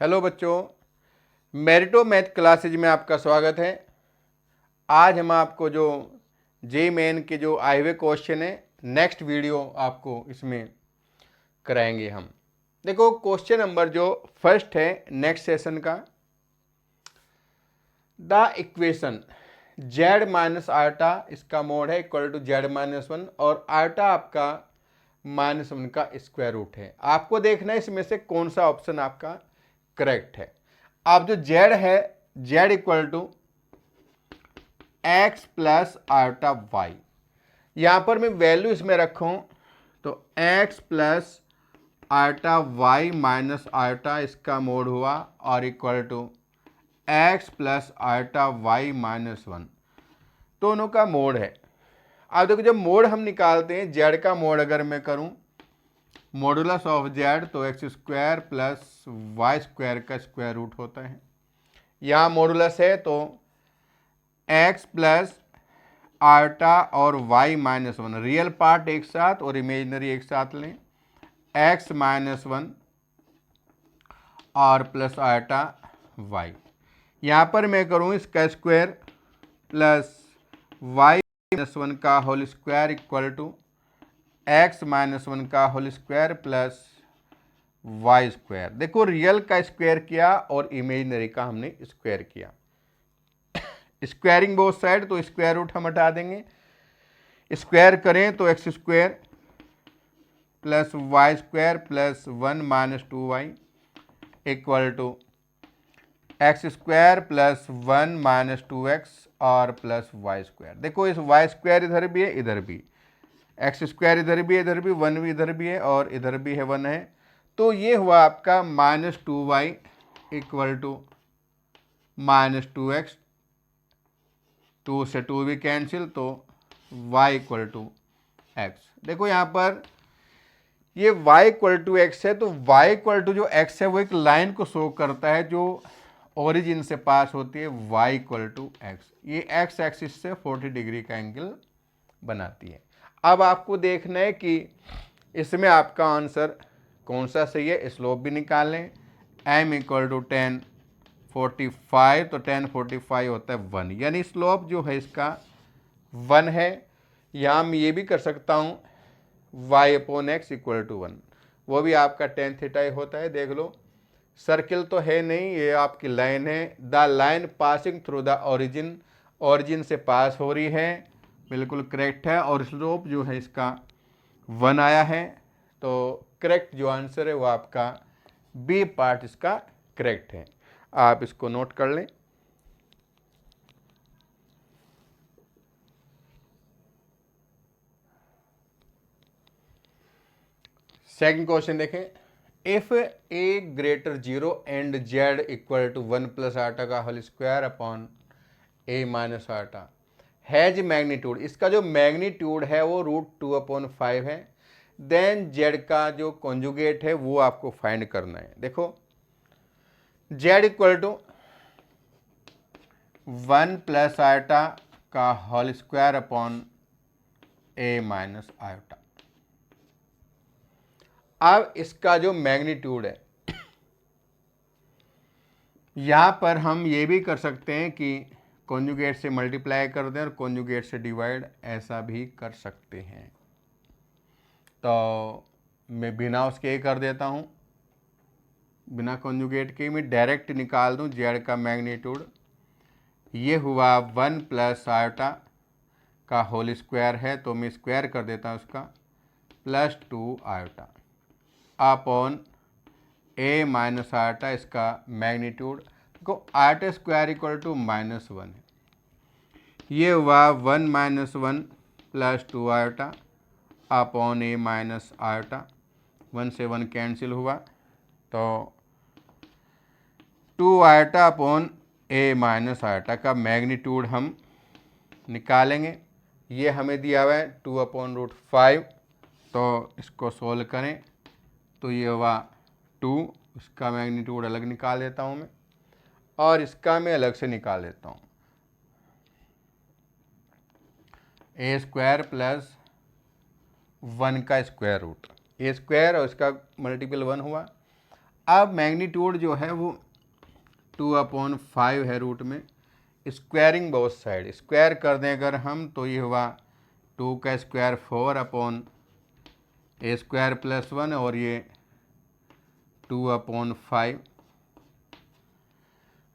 Hello बच्चों, मेरिटो math classes में आपका स्वागत है। आज हम आपको जो जे मेन के जो आए हुए क्वेश्चन है नेक्स्ट वीडियो आपको इसमें कराएंगे हम। देखो क्वेश्चन नंबर जो फर्स्ट है नेक्स्ट सेशन का, the equation Z minus iota इसका मोड है equal to Z minus one और आयटा आपका माइनस वन का स्क्वायर रूट है। आपको देखना है इसमें से कौन सा ऑप्शन आपका करेक्ट है। आप जो जेड है Z equal to x plus iota Y, यहां पर मैं वैल्यू इसमें रखूं तो x plus iota Y minus iota इसका मोड हुआ और equal to x plus iota Y minus one, दोनों का मोड है। अब देखो जब मोड हम निकालते हैं जेड का मोड अगर मैं करूं मॉडुलस ऑफ जेड तो x square plus Y square का स्क्वायर रूट होता है। यहाँ मॉडुलस है तो एक्स प्लस आयटा और y minus one, real part एक साथ और इमेजिनरी एक साथ लें, एक्स माइनस वन और प्लस आयटा वाई। यहाँ पर मैं करूँ इसका square plus y minus one का whole square equal to x minus one का whole square plus Y square. देखो रियल का स्क्वायर किया और इमेजिनरी का हमने स्क्वायर किया। स्क्वायरिंग बोथ साइड तो स्क्वायर रूट हम हटा देंगे, स्क्वायर करें तो x square plus Y square plus one minus two Y equal to X square plus one minus two X और प्लस वाई स्क्वायर। देखो इस वाई स्क्वायर इधर भी है इधर भी, एक्स स्क्वायर इधर भी है इधर भी, वन भी इधर भी है और इधर भी है वन है, तो ये हुआ आपका minus two Y equal to minus two X, two से टू भी कैंसिल तो y इक्वल टू एक्स। देखो यहाँ पर ये y इक्वल टू एक्स है तो y इक्वल टू जो x है वो एक लाइन को शो करता है जो ओरिजिन से पास होती है y इक्वल टू एक्स। ये x एक्सिस से 40 डिग्री का एंगल बनाती है। अब आपको देखना है कि इसमें आपका आंसर कौन सा सही है। स्लोप भी निकाल लें, m इक्वल टू 1045 तो 1045 होता है 1, यानी स्लोप जो है इसका 1 है। यहाँ मैं ये भी कर सकता हूँ y upon X equal to 1, वो भी आपका टेन थीटा ही होता है। देख लो सर्किल तो है नहीं, ये आपकी लाइन है। The line passing through the origin, origin से पास हो रही है, बिल्कुल करेक्ट है। और स्लोप जो है इसका 1 आया है, तो करेक्ट जो आंसर है वो आपका बी पार्ट इसका करेक्ट है। आप इसको नोट कर लें। सेकंड क्वेश्चन देखें, if a greater zero and Z equal to one plus iota का whole square upon a minus iota has magnitude, इसका जो मैग्नीट्यूड है वो √2/5 है, देन जेड का जो कॉन्जुगेट है वो आपको फाइंड करना है। देखो Z equal to one plus iota का whole square upon a minus iota. अब इसका जो मैग्नीट्यूड है यहां पर हम ये भी कर सकते हैं कि कॉन्जुगेट से मल्टीप्लाई कर दें और कॉन्जुगेट से डिवाइड, ऐसा भी कर सकते हैं। तो मैं बिना उसके कर देता हूं, बिना कॉन्जुगेट के मैं डायरेक्ट निकाल दूं जेड का मैग्नीट्यूड। ये हुआ वन प्लस आयोटा का होल स्क्वायर है तो मैं स्क्वायर कर देता हूँ उसका, plus 2 iota upon a minus iota इसका मैग्नीट्यूड। देखो आयोटा स्क्वायर इक्वल टू -1 है, ये हुआ 1 - 1 plus 2 iota upon a minus iota, 1 से 1 कैंसिल हुआ तो 2 iota upon a minus iota का मैग्नीट्यूड हम निकालेंगे। ये हमें दिया हुआ है 2/√5, तो इसको सोल्व करें तो ये हुआ 2, इसका मैग्नीट्यूड अलग निकाल देता हूँ मैं और इसका मैं अलग से निकाल देता हूँ, ए स्क्वायर प्लस 1 का स्क्वायर रूट, ए स्क्वायर और इसका मल्टीपल 1 हुआ। अब मैग्नीट्यूड जो है वो 2/5 है रूट में। स्क्वायरिंग बोथ साइड, स्क्वायर कर दें अगर हम तो ये हुआ 2 का स्क्वायर 4/a² + 1 और ये 2/5।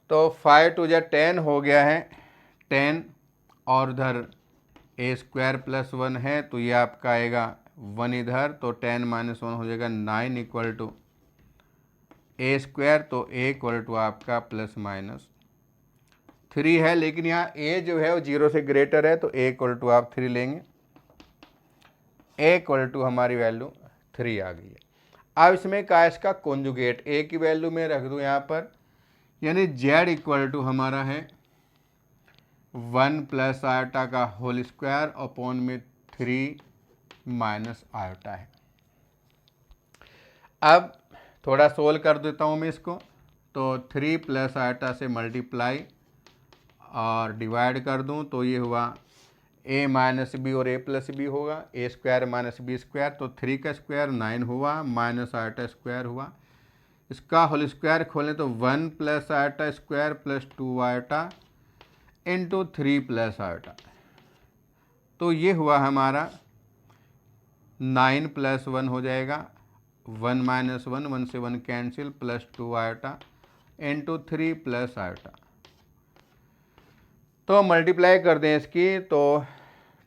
तो 5 2 जा 10 हो गया है 10, और उधर a² + 1 है तो ये आपका आएगा 1 इधर, तो 10 - 1 हो जाएगा 9 = a², तो a = आपका ±3 है। लेकिन यहाँ a जो है वो 0 से ग्रेटर है तो a = आप 3 लेंगे, a = हमारी वैल्यू 3 आ गई है। अब इसमें का इसका कॉन्जुगेट a की वैल्यू में रख दूँ यहाँ पर, यानी z = हमारा है 1 + आयोटा का होल स्क्वायर अपॉन में 3 माइनस आयोटा है। अब थोड़ा सोल्व कर देता हूँ मैं इसको, तो 3 + आयोटा से मल्टीप्लाई और डिवाइड कर दूँ तो ये हुआ a - b और a + b होगा, a² - b², तो 3 का स्क्वायर 9 हुआ माइनस आयोटा स्क्वायर हुआ। इसका होल स्क्वायर खोलें तो 1 + iota square + 2 iota into 3 + iota, तो ये हुआ हमारा 9 + 1 हो जाएगा, 1 - 1 1 से 1 कैंसिल, + 2 आयोटा इंटू 3 + आयोटा। तो मल्टीप्लाई कर दें इसकी तो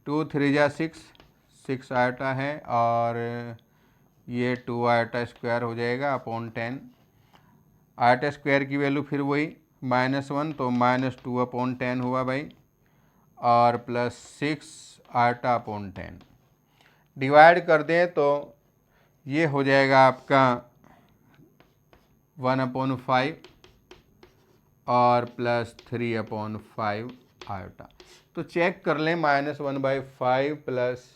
2 3 जा 6 आयोटा है, और ये 2 आयोटा स्क्वायर हो जाएगा अपॉन 10। आयोटा स्क्वायर की वैल्यू फिर वही -1, तो -2/10 हुआ भाई, और +6 आयोटा अपॉन 10। डिवाइड कर दें तो ये हो जाएगा आपका 1/5 और +3/5 आयोटा। तो चेक कर लें, -1/5 +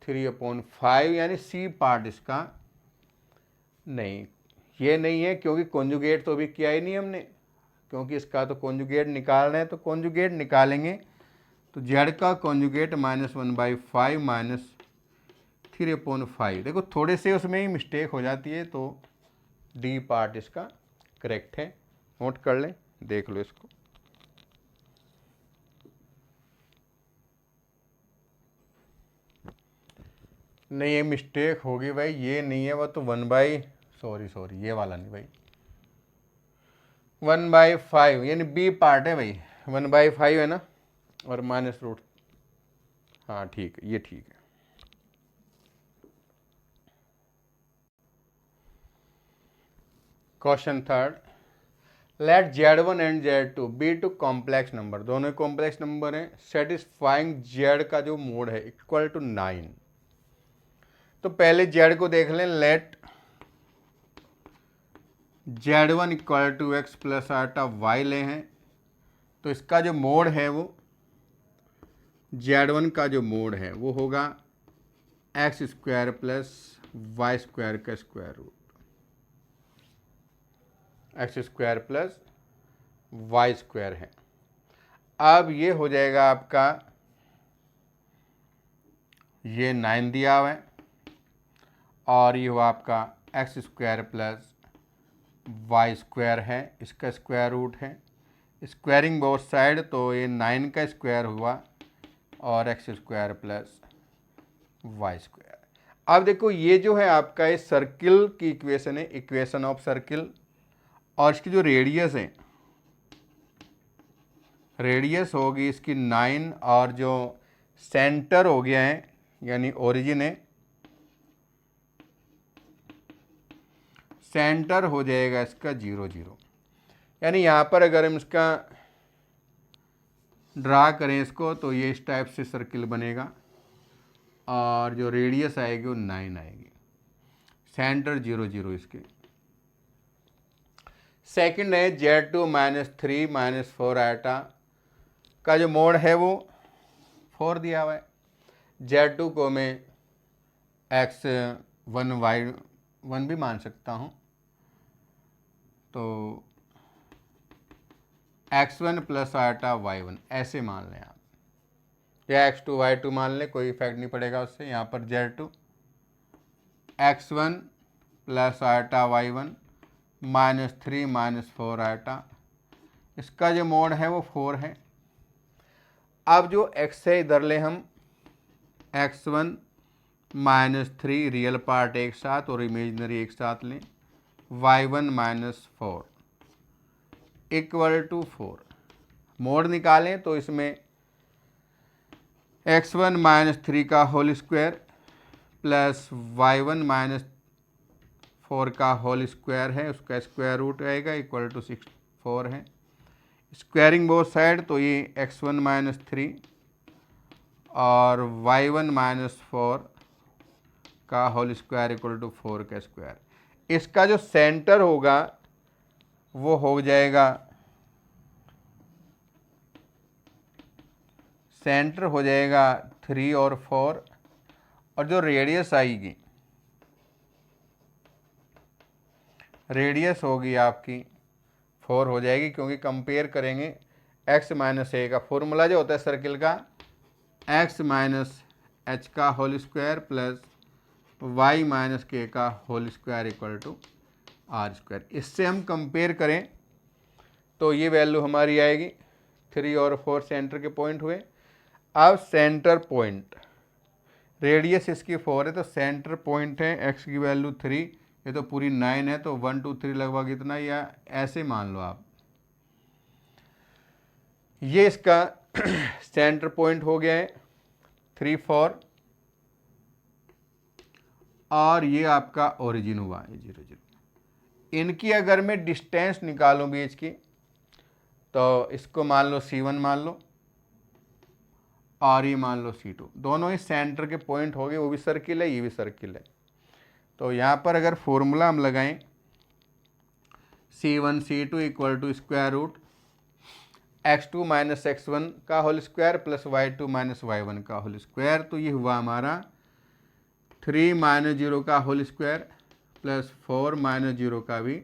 3/5, यानी सी पार्ट इसका नहीं, ये नहीं है, क्योंकि कॉन्जुगेट तो अभी किया ही नहीं हमने, क्योंकि इसका तो कॉन्जुगेट निकालना है, तो कॉन्जुगेट निकालेंगे तो जेड का कॉन्जुगेट -1/5 - 3/5। देखो थोड़े से उसमें ही मिस्टेक हो जाती है, तो डी पार्ट इसका करेक्ट है, नोट कर लें, देख लो इसको। नहीं ये मिस्टेक होगी भाई, ये नहीं है, वो तो सॉरी ये वाला नहीं भाई, 1/5 यानी बी पार्ट है भाई, 1/5 है ना, और -√, हाँ ठीक है, ये ठीक है। Question 3, let Z1 and Z2 be two complex number, दोनों कॉम्प्लेक्स नंबर हैं, सेटिस्फाइंग Z का जो मोड है इक्वल टू 9। तो पहले Z को देख लें, late Z1 = x + iota y ले हैं, तो इसका जो मोड है वो Z1 का जो मोड है वो होगा x² + y² का स्क्वायर रूट, x² + y² है। अब ये हो जाएगा आपका, ये 9 दिया हुआ है, और ये हुआ आपका x² + y² है, इसका स्क्वायर रूट है, स्क्वायरिंग बोथ साइड, तो ये 9 का स्क्वायर हुआ और x² + y²। अब देखो ये जो है आपका इस सर्किल की इक्वेशन है, इक्वेशन ऑफ सर्किल, और इसकी जो रेडियस है, रेडियस होगी इसकी 9, और जो सेंटर हो गया है यानी ओरिजिन है, सेंटर हो जाएगा इसका 0 0, यानी यहाँ पर अगर हम इसका ड्रा करें इसको तो ये इस टाइप से सर्किल बनेगा, और जो रेडियस आएगी वो 9 आएगी, सेंटर 0 0 इसके। सेकंड है Z2 - 3 - 4 आयोटा का जो मोड है वो 4 दिया हुआ है, Z2 को मैं x1 y1 भी मान सकता हूँ, तो x1 + आयोटा y1 ऐसे मान लें आप, या x2 y2 मान लें, कोई इफेक्ट नहीं पड़ेगा उससे। यहाँ पर Z2 x1 plus eta y1 minus 3 minus 4 eta, इसका जो मोड है वो 4 है। अब जो x है इधर ले हम x1 माइनस 3 रियल पार्ट एक साथ और इमेजनरी एक साथ लें, y1 minus 4 equal to 4। Mode निकालें तो इसमें x1 माइनस 3 का whole square plus y1 minus 4 का होल स्क्वायर है, उसका स्क्वायर रूट आएगा इक्वल टू 4 है। स्क्वायरिंग बोथ साइड तो ये x1 माइनस 3 और y1 माइनस 4 का होल स्क्वायर इक्वल टू 4 का स्क्वायर। इसका जो सेंटर होगा वो हो जाएगा, सेंटर हो जाएगा 3 और 4, और जो रेडियस आएगी, रेडियस होगी आपकी 4 हो जाएगी, क्योंकि कंपेयर करेंगे x माइनस ए का फॉर्मूला जो होता है सर्किल का x माइनस एच का whole square plus y minus k का whole square equal to r square. इससे हम कंपेयर करें तो ये वैल्यू हमारी आएगी 3 और 4 सेंटर के पॉइंट हुए। अब सेंटर पॉइंट, रेडियस इसकी 4 है तो सेंटर पॉइंट है x की वैल्यू 3, ये तो पूरी 9 है तो 1 2 3 लगभग इतना, या ऐसे मान लो आप, ये इसका सेंटर पॉइंट हो गया है 3 4, और ये आपका ओरिजिन हुआ है 0 0। इनकी अगर मैं डिस्टेंस निकालूं बीच की तो इसको मान लो C1 मान लो और ये मान लो C2, दोनों ही सेंटर के पॉइंट हो गए, वो भी सर्किल है ये भी सर्किल है। तो यहाँ पर अगर फॉर्मूला हम लगाएं C1 C2 equal to square root x2 minus x1 का whole square plus y2 minus y1 का होल स्क्वायर, तो ये हुआ हमारा 3 माइनस 0 का होल स्क्वायर प्लस 4 माइनस 0 का भी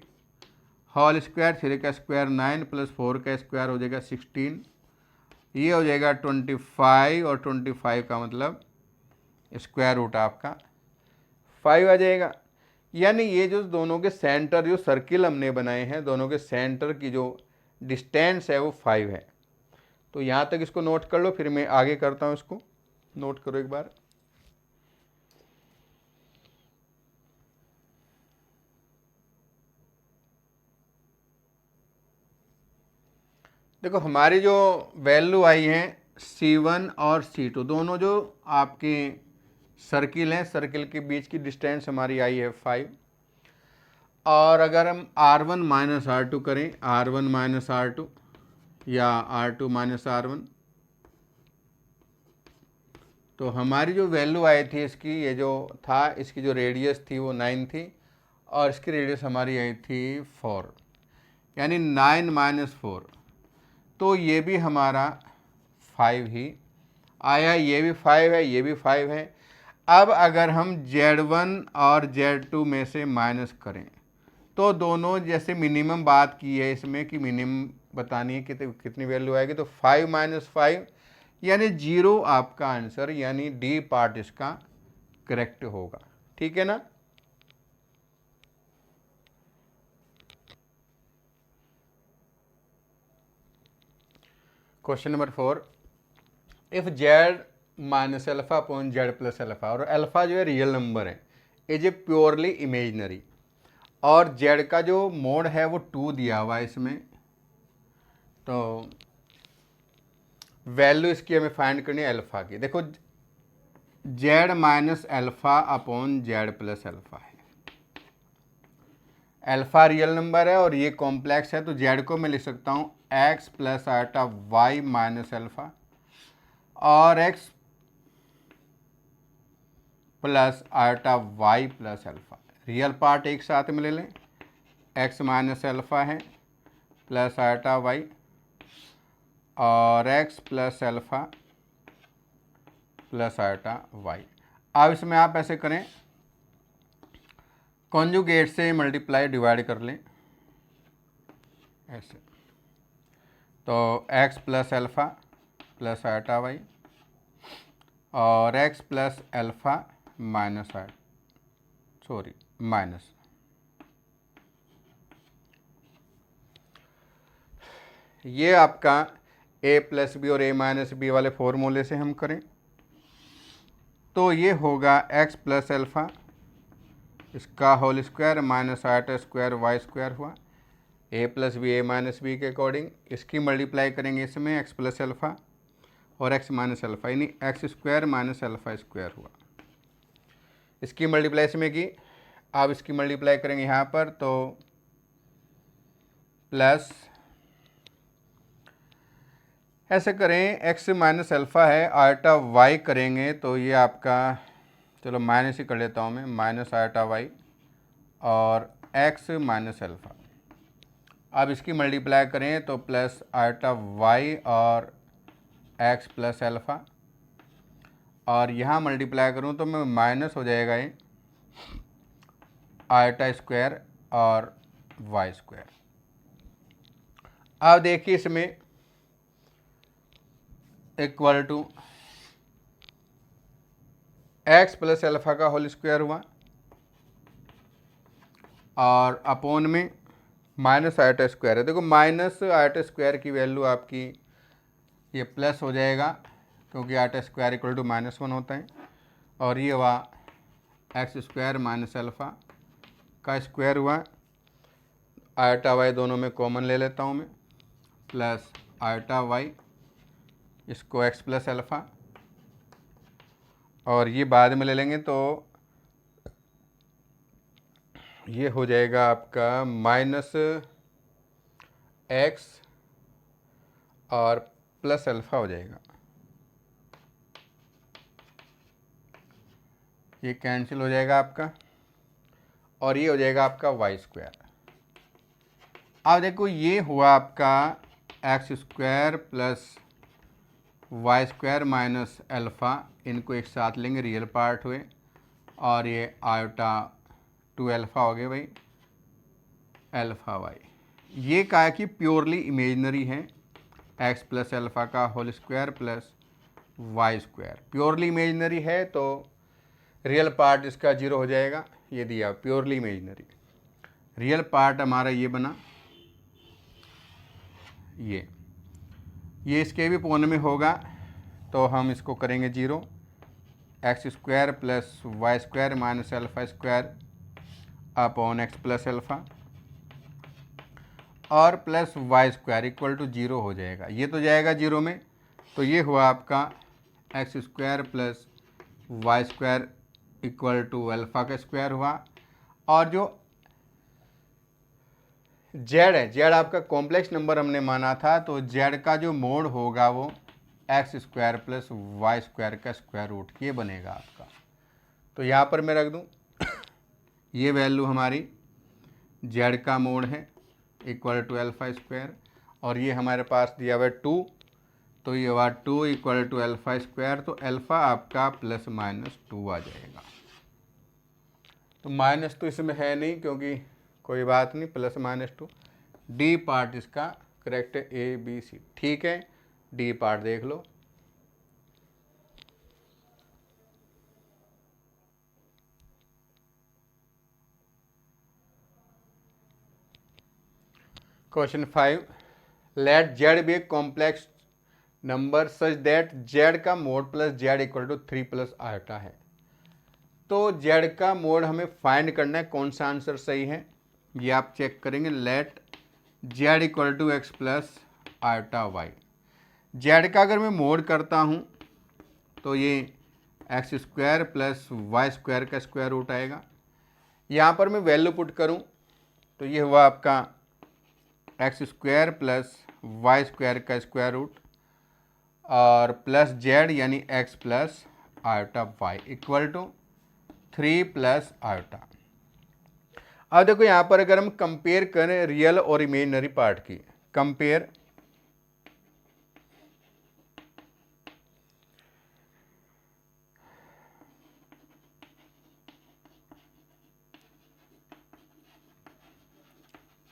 होल स्क्वायर, 3 का स्क्वायर 9 प्लस 4 का स्क्वायर हो जाएगा 16, ये हो जाएगा 25, और 25 का मतलब स्क्वायर रूट आपका 5 आ जाएगा। यानी ये जो दोनों के सेंटर, जो सर्किल हमने बनाए हैं, दोनों के सेंटर की जो डिस्टेंस है वो 5 है। तो यहाँ तक इसको नोट कर लो, फिर मैं आगे करता हूँ, इसको नोट करो एक बार। देखो हमारी जो वैल्यू आई है C1 और C2, दोनों जो आपके सर्किल हैं, सर्किल के बीच की डिस्टेंस हमारी आई है 5, और अगर हम R1 माइनस R2 करें, R1 माइनस R2 या R2 माइनस R1, तो हमारी जो वैल्यू आई थी इसकी, ये जो था इसकी जो रेडियस थी वो 9 थी, और इसकी रेडियस हमारी आई थी 4, यानी 9 माइनस 4, तो ये भी हमारा 5 ही आया, ये भी 5 है, ये भी 5 है। अब अगर हम Z1 और Z2 में से माइनस करें तो दोनों, जैसे मिनिमम बात की है इसमें कि मिनिमम बतानी है कितनी वैल्यू आएगी, तो 5 माइनस 5 यानी 0 आपका आंसर, यानी डी पार्ट इसका करेक्ट होगा। ठीक है ना। Question number 4, if Z minus alpha upon Z plus alpha, और अल्फा जो है रियल नंबर है, इज ए प्योरली इमेजनरी, और Z का जो मोड है वो 2 दिया हुआ है इसमें, तो वैल्यू इसकी हमें फाइंड करनी है अल्फा की। देखो Z minus alpha upon Z plus alpha है, अल्फा रियल नंबर है और ये कॉम्प्लेक्स है, तो Z को मैं लिख सकता हूँ x plus iota y minus alpha, और x plus iota y plus alpha, real part एक साथ में ले लें, x माइनस एल्फा है प्लस आयटा y, और x plus alpha plus iota y। अब इसमें आप ऐसे करें, कॉन्जुगेट से मल्टीप्लाई डिवाइड कर लें ऐसे, तो x plus alpha plus iota y और x plus alpha minus minus, ये आपका a प्लस बी और a माइनस बी वाले फॉर्मूले से हम करें तो ये होगा x प्लस एल्फ़ा इसका whole square minus iota square y square हुआ। a plus b a minus b के अकॉर्डिंग इसकी मल्टीप्लाई करेंगे इसमें x प्लस एल्फ़ा और x माइनस एल्फ़ा यानी x square minus alpha square हुआ। इसकी मल्टीप्लाई इसमें की, अब इसकी मल्टीप्लाई करेंगे यहाँ पर तो प्लस ऐसे करें x माइनस एल्फ़ा है आटा y करेंगे तो ये आपका, चलो माइनस ही कर लेता हूँ मैं, माइनस आटा y और x माइनस एल्फ़ा। अब इसकी मल्टीप्लाई करें तो प्लस आटा y और x प्लस एल्फ़ा और यहाँ मल्टीप्लाई करूँ तो मैं माइनस हो जाएगा ये आटा स्क्वायर और y स्क्वायर। अब देखिए इसमें equal to x plus alpha का होल स्क्वायर हुआ और अपोन में माइनस आटा स्क्वायर है। देखो माइनस आटा स्क्वायर की वैल्यू आपकी ये प्लस हो जाएगा क्योंकि आटा स्क्वायर इक्वल टू -1 होता है और ये हुआ एक्स स्क्वायर माइनस एल्फ़ा का स्क्वायर हुआ। आटा वाई दोनों में कॉमन ले लेता हूँ मैं, प्लस आटा वाई इसको एक्स प्लस एल्फ़ा और ये बाद में ले लेंगे तो ये हो जाएगा आपका माइनस एक्स और प्लस एल्फ़ा हो जाएगा। ये कैंसिल हो जाएगा आपका और ये हो जाएगा आपका वाई स्क्वायर। अब देखो ये हुआ आपका x square plus Y square minus alpha, इनको एक साथ लेंगे, रियल पार्ट हुए और ये आयोटा 2 एल्फ़ा हो गए भाई एल्फ़ा वाई। ये क्या है कि प्योरली इमेजनरी है, एक्स प्लस एल्फ़ा का whole square plus Y square purely imaginary है तो रियल पार्ट इसका 0 हो जाएगा। ये दिया प्योरली इमेजनरी, रियल पार्ट हमारा ये बना, ये इसके भी पोन में होगा तो हम इसको करेंगे 0, x square plus Y square minus alpha square upon x plus alpha और plus Y square equal to 0 हो जाएगा। ये तो जाएगा 0 में तो ये हुआ आपका x square plus Y square equal to alpha का स्क्वायर हुआ और जो जेड है, जेड आपका कॉम्प्लेक्स नंबर हमने माना था तो जेड का जो मोड होगा वो x square plus Y square का स्क्वायर रूट ये बनेगा आपका। तो यहाँ पर मैं रख दूँ ये वैल्यू हमारी जेड का मोड है इक्वल टू एल्फ़ा स्क्वायर और ये हमारे पास दिया हुआ है 2 तो ये हुआ 2 इक्वल टू एल्फ़ा स्क्वायर तो एल्फ़ा आपका प्लस माइनस 2 आ जाएगा। तो माइनस तो इसमें है नहीं क्योंकि कोई बात नहीं, प्लस माइनस 2। डी पार्ट इसका करेक्ट है, ए बी सी ठीक है। डी पार्ट देख लो। Question 5, let z be a complex number such that z का mod plus z equal to 3 plus iota है। तो जेड का मोड हमें फाइंड करना है, कौन सा आंसर सही है ये आप चेक करेंगे। Let Z equal to x plus iota y. Z का अगर मैं मोड करता हूँ तो ये x square plus Y square का स्क्वायर रूट आएगा। यहाँ पर मैं वैल्यू पुट करूँ तो ये हुआ आपका x square plus Y square का स्क्वायर रूट और प्लस जेड यानी x plus iota y equal to 3 plus iota. अब देखो यहाँ पर अगर हम कंपेयर करें रियल और इमेजिनरी पार्ट की, कंपेयर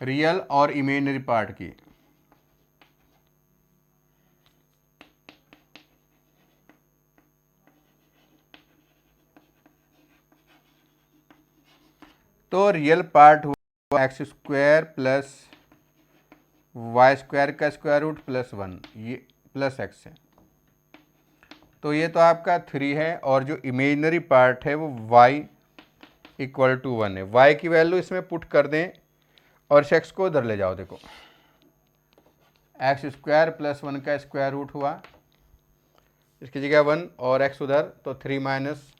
रियल और इमेजिनरी पार्ट की, तो रियल पार्ट हुआ x square plus Y square का स्क्वायर रूट प्लस 1 ये प्लस एक्स है। तो ये तो आपका 3 है और जो इमेजनरी पार्ट है वो y इक्वल टू 1 है। y की वैल्यू इसमें पुट कर दें और इस x को उधर ले जाओ। देखो एक्स स्क्वायर प्लस 1 का स्क्वायर रूट हुआ, इसकी जगह 1 और x उधर, तो 3 minus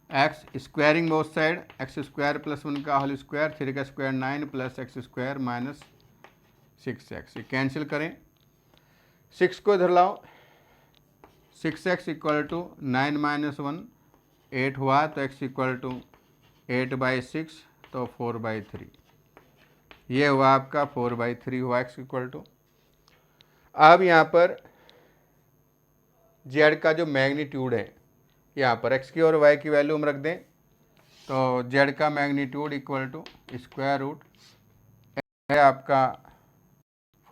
x squaring both side, x square plus 1 का होल स्क्वायर, 3 का square 9 plus x square minus 6x, ये कैंसिल करें, 6 को इधर लाओ, 6x इक्वल टू 9 माइनस 1 8 हुआ, तो x इक्वल टू 8/6, तो 4/3, ये हुआ आपका 4/3 हुआ x इक्वल टू। अब यहाँ पर z का जो मैग्नीट्यूड है, यहाँ पर x की और y की वैल्यू हम रख दें, तो z का magnitude equal to square root है आपका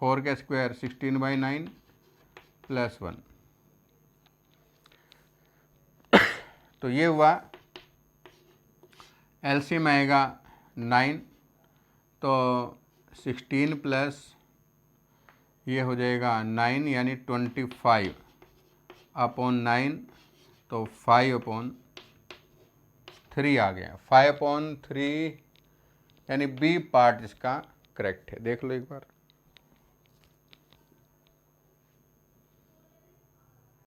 4 का स्क्वायर 16/9 प्लस 1, तो ये हुआ। एलसीएम आएगा 9, तो 16 प्लस ये हो जाएगा 9 यानी 25/9, तो 5/3 आ गया। 5/3 यानी बी पार्ट इसका करेक्ट है। देख लो एक बार।